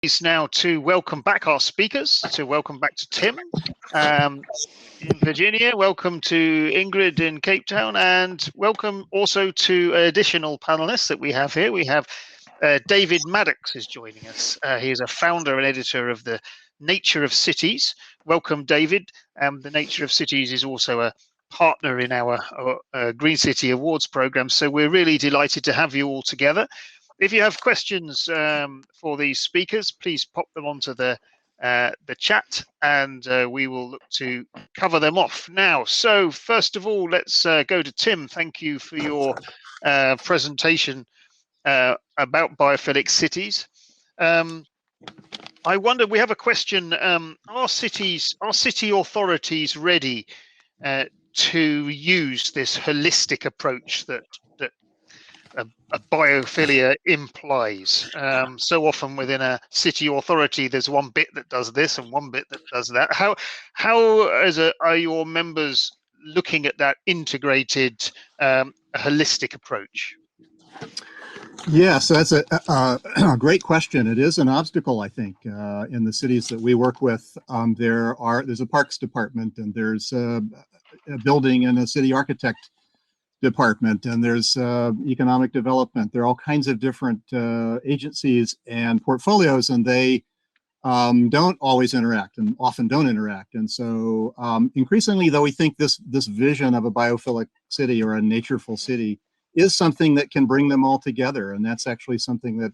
Pleased now to welcome back our speakers, to welcome back to Tim in Virginia, welcome to Ingrid in Cape Town, and welcome also to additional panelists that we have here. We have David Maddox is joining us. He is a founder and editor of the Nature of Cities. Welcome, David. The Nature of Cities is also a partner in our Green City Awards program, so we're really delighted to have you all together. If you have questions for these speakers, please pop them onto the chat, and we will look to cover them off now. So first of all, let's go to Tim. Thank you for your presentation about biophilic cities. I wonder, we have a question. Are city authorities ready to use this holistic approach that a biophilia implies? So often within a city authority, there's one bit that does this and one bit that does that. How are your members looking at that integrated, holistic approach? Yeah, so that's a great question. It is an obstacle, I think, in the cities that we work with. There's a parks department, and there's a building and a city architect department, and there's economic development. There are all kinds of different agencies and portfolios, and they don't always interact, and often don't interact. And so increasingly, though, we think this vision of a biophilic city or a natureful city is something that can bring them all together, and that's actually something that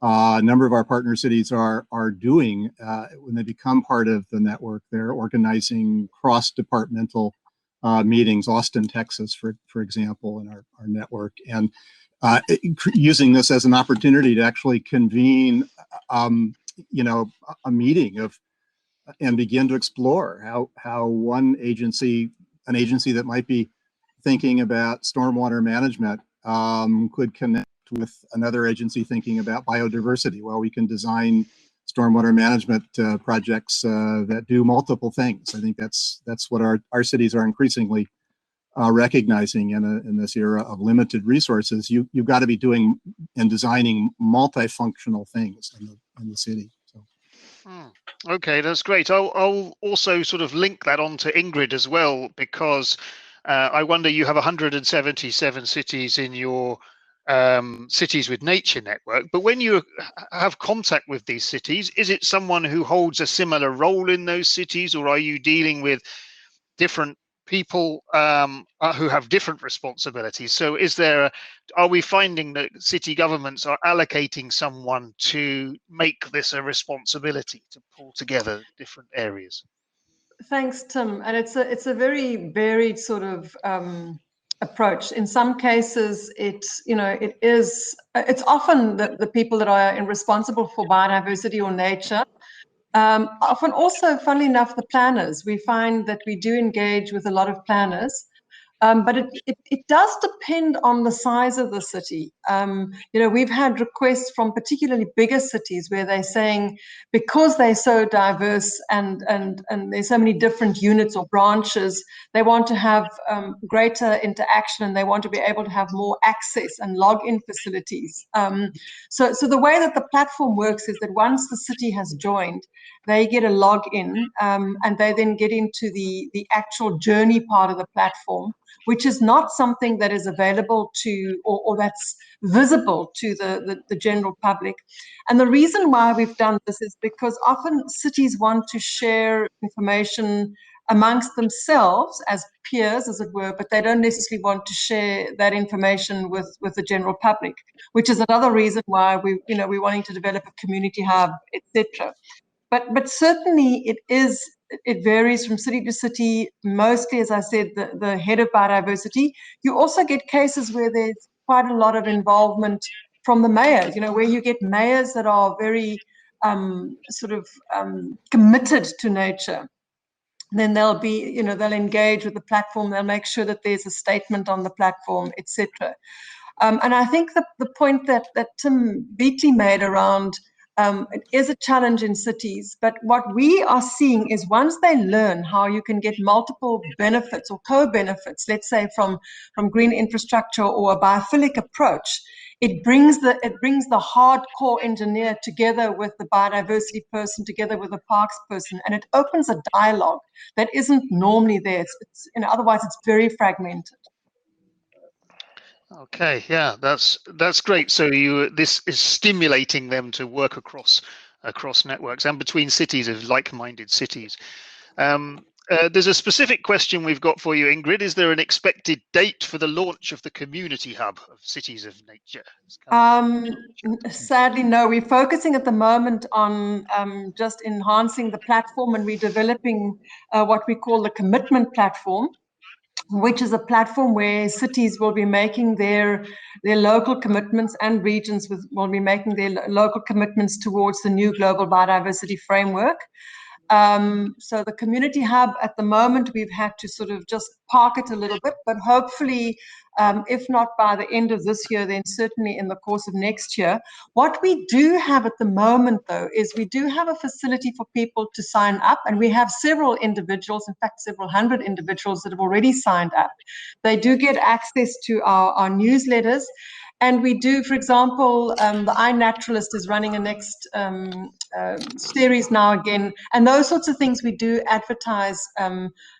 a number of our partner cities are doing. When they become part of the network, they're organizing cross-departmental meetings, Austin, Texas, for example, in our network, and using this as an opportunity to actually convene, a meeting and begin to explore how an agency that might be thinking about stormwater management could connect with another agency thinking about biodiversity. Well, we can design stormwater management projects that do multiple things. I think that's what our cities are increasingly recognizing in this era of limited resources. You've got to be doing and designing multifunctional things in the city. So. Okay, that's great. I'll also sort of link that on to Ingrid as well, because I wonder, you have 177 cities in your Cities with Nature network, but when you have contact with these cities, is it someone who holds a similar role in those cities, or are you dealing with different people who have different responsibilities? So are we finding that city governments are allocating someone to make this a responsibility, to pull together different areas? Thanks, Tim. And it's a very varied sort of approach. In some cases, it's often the people that are responsible for biodiversity or nature. Often also, funnily enough, the planners. We find that we do engage with a lot of planners. But it does depend on the size of the city. We've had requests from particularly bigger cities where they're saying, because they're so diverse and there's so many different units or branches, they want to have greater interaction, and they want to be able to have more access and login facilities. So the way that the platform works is that once the city has joined, they get a login, and they then get into the actual journey part of the platform, which is not something that is available to or that's visible to the general public. And the reason why we've done this is because often cities want to share information amongst themselves as peers, as it were, but they don't necessarily want to share that information with the general public, which is another reason why we're wanting to develop a community hub, etc. But certainly it varies from city to city. Mostly, as I said, the head of biodiversity. You also get cases where there's quite a lot of involvement from the mayors, where you get mayors that are very committed to nature. Then they'll be, they'll engage with the platform. They'll make sure that there's a statement on the platform, etc. And I think the point that Tim Beatley made around it is a challenge in cities, but what we are seeing is once they learn how you can get multiple benefits or co-benefits, let's say from green infrastructure or a biophilic approach, it brings the hardcore engineer together with the biodiversity person, together with the parks person, and it opens a dialogue that isn't normally there. It's otherwise it's very fragmented. Okay, yeah, that's great. So this is stimulating them to work across networks and between cities of like-minded cities. There's a specific question we've got for you, Ingrid. Is there an expected date for the launch of the community hub of Cities of Nature? Sadly, no. We're focusing at the moment on just enhancing the platform, and we're developing what we call the commitment platform, which is a platform where cities will be making their local commitments, and regions will be making their local commitments towards the new global biodiversity framework. So the community hub at the moment, we've had to sort of just park it a little bit, but hopefully, if not by the end of this year, then certainly in the course of next year. What we do have at the moment, though, is we do have a facility for people to sign up, and we have several individuals, in fact, several hundred individuals that have already signed up. They do get access to our newsletters. And we do, for example, the iNaturalist is running a next series now again. And those sorts of things we do advertise,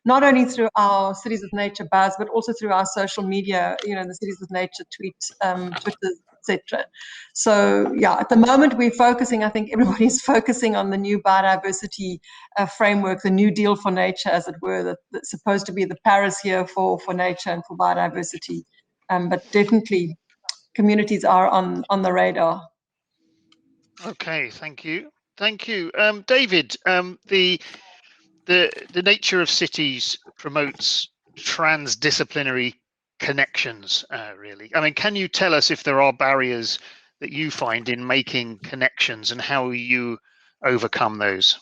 not only through our Cities of Nature buzz, but also through our social media, the Cities of Nature tweet, Twitter, etc. So, yeah, at the moment we're focusing, I think everybody's focusing on the new biodiversity framework, the New Deal for Nature, as it were, that's supposed to be the Paris year for nature and for biodiversity. But definitely, communities are on the radar. Okay, thank you. David, the nature of cities promotes transdisciplinary connections, really. I mean, can you tell us if there are barriers that you find in making connections and how you overcome those?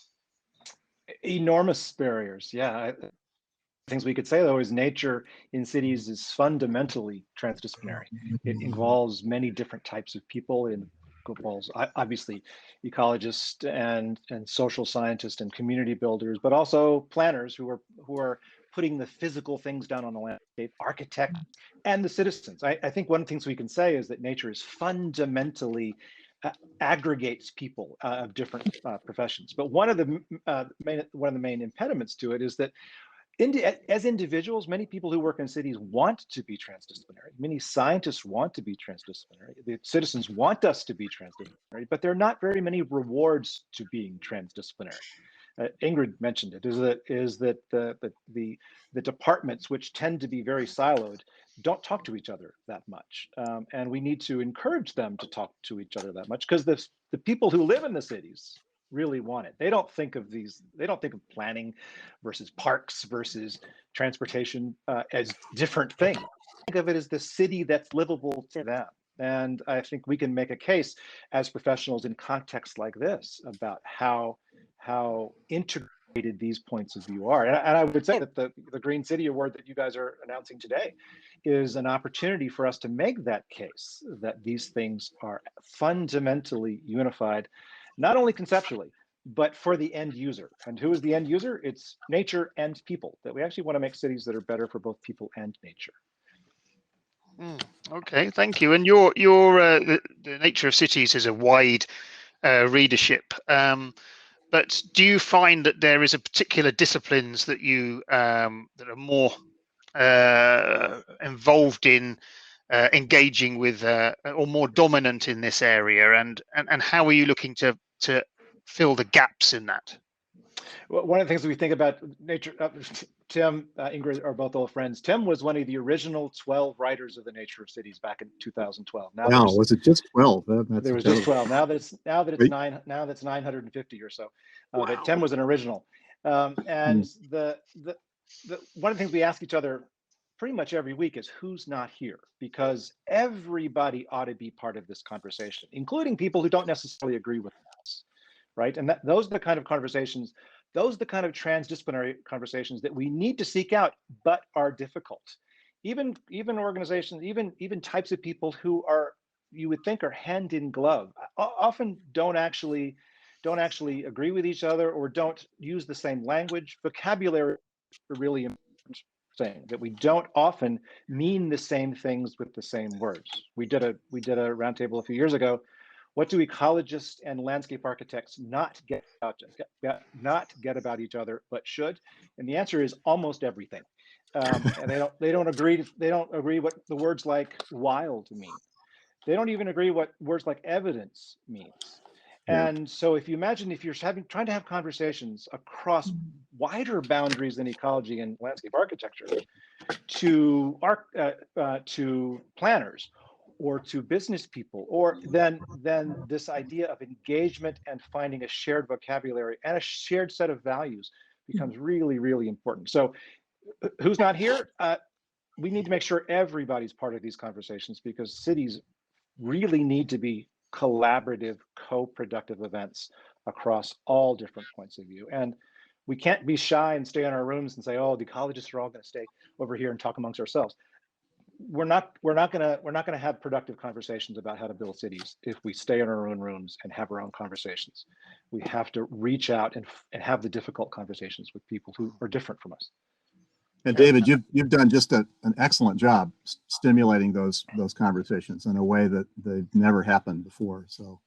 Enormous barriers, yeah. Things we could say, though, is nature in cities is fundamentally transdisciplinary. It involves many different types of people. It involves obviously ecologists and social scientists and community builders, but also planners who are putting the physical things down on the landscape, architects, and the citizens. I think one of the things we can say is that nature is fundamentally aggregates people of different professions. But one of the main impediments to it is that as individuals, many people who work in cities want to be transdisciplinary. Many scientists want to be transdisciplinary. The citizens want us to be transdisciplinary, but there are not very many rewards to being transdisciplinary. Ingrid mentioned it, is that the departments, which tend to be very siloed, don't talk to each other that much. And we need to encourage them to talk to each other that much, because the people who live in the cities really want it. They don't think of planning versus parks versus transportation as different things. Think of it as the city that's livable to them. And I think we can make a case as professionals in contexts like this about how integrated these points of view are. And I would say that the Green City Award that you guys are announcing today is an opportunity for us to make that case, that these things are fundamentally unified, not only conceptually, but for the end user. And who is the end user? It's nature and people, that we actually want to make cities that are better for both people and nature. Okay, thank you. And the nature of cities is a wide readership. But do you find that there is a particular disciplines that you that are more involved in engaging with or more dominant in this area, and how are you looking to fill the gaps in that? Well, one of the things that we think about nature, Tim, Ingrid are both old friends. Tim was one of the original 12 writers of the Nature of Cities back in 2012. Now, wow, was it just 12? There was just 12. Now that's 950 or so. Wow. But Tim was an original. And the one of the things we ask each other pretty much every week is who's not here, because everybody ought to be part of this conversation, including people who don't necessarily agree with us, right? And those are the kind of conversations, those are the kind of transdisciplinary conversations that we need to seek out, but are difficult. Even organizations, even types of people who are, you would think, are hand in glove, often don't actually agree with each other or don't use the same language. Vocabulary is really important. thing, that we don't often mean the same things with the same words. We did a roundtable a few years ago. What do ecologists and landscape architects not get about each other, but should? And the answer is almost everything. And they don't agree what the words like wild mean. They don't even agree what words like evidence means. Yeah. And so if you imagine if you're trying to have conversations across wider boundaries than ecology and landscape architecture to planners or to business people, or then this idea of engagement and finding a shared vocabulary and a shared set of values becomes really, really important. So who's not here? We need to make sure everybody's part of these conversations, because cities really need to be collaborative, co-productive events across all different points of view. And we can't be shy and stay in our rooms and say, oh, the ecologists are all going to stay over here and talk amongst ourselves. We're not going to have productive conversations about how to build cities if we stay in our own rooms and have our own conversations. We have to reach out and have the difficult conversations with people who are different from us. And David, you've done just an excellent job stimulating those conversations in a way that they've never happened before. So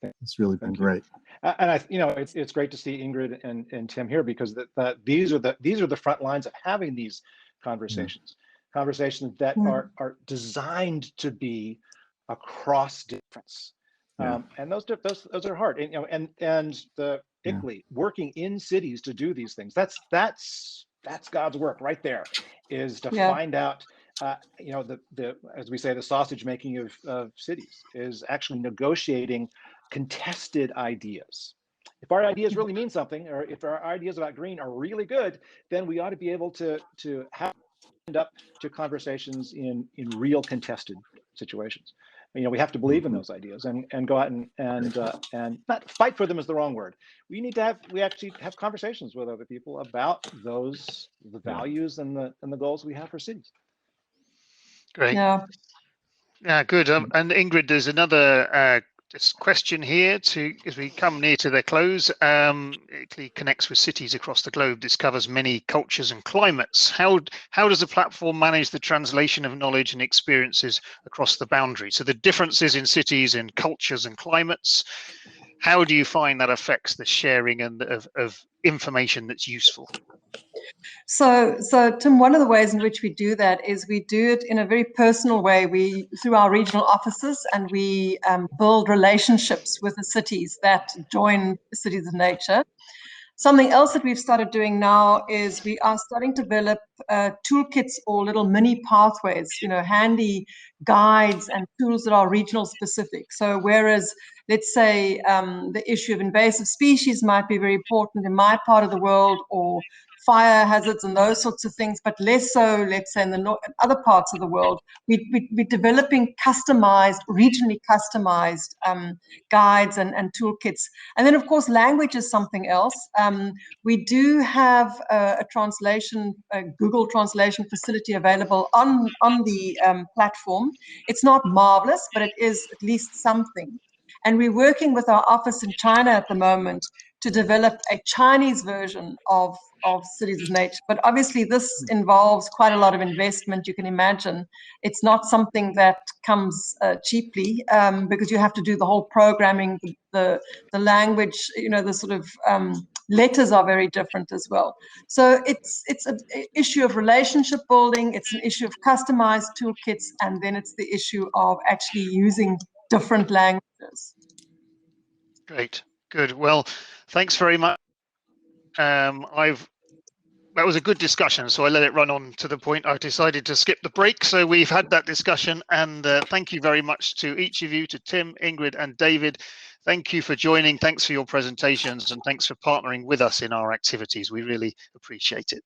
it's really been great. And it's great to see Ingrid and Tim here, because these are the front lines of having these conversations. Conversations that are designed to be across difference. And those are hard. And the Beatley working in cities to do these things. That's God's work right there, is to find out, as we say, the sausage making of cities is actually negotiating contested ideas. If our ideas really mean something, or if our ideas about green are really good, then we ought to be able to end up to conversations in real contested situations. We have to believe in those ideas and go out and not fight for them is the wrong word. We actually have conversations with other people about the values and the goals we have for cities. Great. Yeah, good. And Ingrid, there's another question here as we come near to their close. It connects with cities across the globe. This covers many cultures and climates. How does the platform manage the translation of knowledge and experiences across the boundary? So the differences in cities and cultures and climates, how do you find that affects the sharing of information that's useful? So Tim, one of the ways in which we do that is we do it in a very personal way. Through our regional offices, and we build relationships with the cities that join Cities of Nature. Something else that we've started doing now is we are starting to develop toolkits or little mini pathways, handy guides and tools that are regional specific. So whereas, let's say, the issue of invasive species might be very important in my part of the world, or fire hazards and those sorts of things, but less so, let's say, in other parts of the world. We're developing regionally customized guides and toolkits. And then, of course, language is something else. We do have a Google translation facility available on the platform. It's not marvelous, but it is at least something. And we're working with our office in China at the moment to develop a Chinese version of Cities of Nature. But obviously this involves quite a lot of investment, you can imagine. It's not something that comes cheaply, because you have to do the whole programming, the language, the sort of letters are very different as well. So it's an issue of relationship building, it's an issue of customized toolkits, and then it's the issue of actually using different languages. Great, good. Well, thanks very much. That was a good discussion, so I let it run on to the point I decided to skip the break. So we've had that discussion, and thank you very much to each of you, to Tim, Ingrid, and David. Thank you for joining. Thanks for your presentations, and thanks for partnering with us in our activities. We really appreciate it.